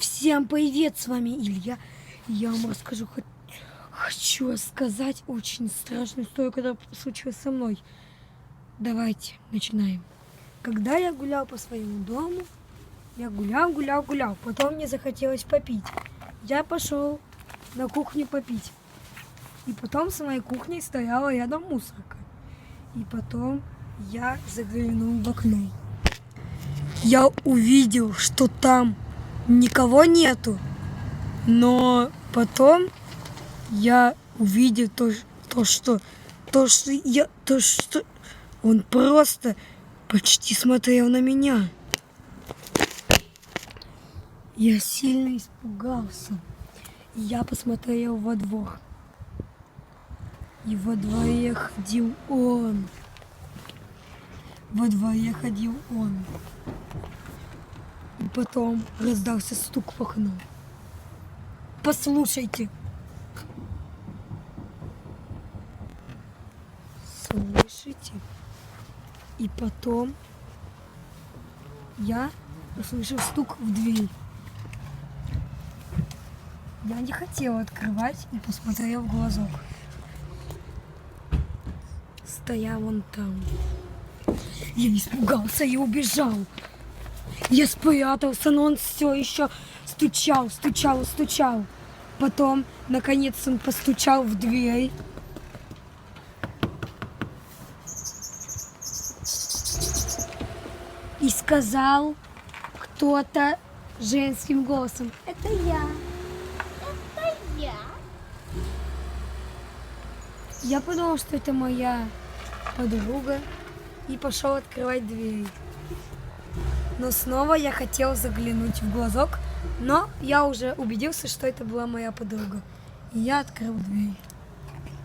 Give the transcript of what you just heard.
Всем привет, с вами Илья. Я вам расскажу, хочу рассказать очень страшную историю, которая случилась со мной. Давайте начинаем. Когда я гулял по своему дому, я гулял. Потом мне захотелось попить. Я пошел на кухню попить. И потом с моей кухней стояла рядом мусорка. И потом я заглянул в окно. Я увидел, что там никого нету. Но потом я увидел то, что он просто почти смотрел на меня. Я сильно испугался. Я посмотрел во двор. И во дворе ходил он. И потом раздался стук в окно. Послушайте. Слышите? И потом я услышал стук в дверь. Я не хотела открывать и посмотрел в глазок. Стоял он там. Я испугался и убежал. Я спрятался, но он все еще стучал. Потом, наконец, он постучал в дверь. И сказал кто-то женским голосом: «Это я». Я подумал, что это моя подруга, и пошел открывать дверь. Но снова я хотел заглянуть в глазок, но я уже убедился, что это была моя подруга. И я открыл дверь.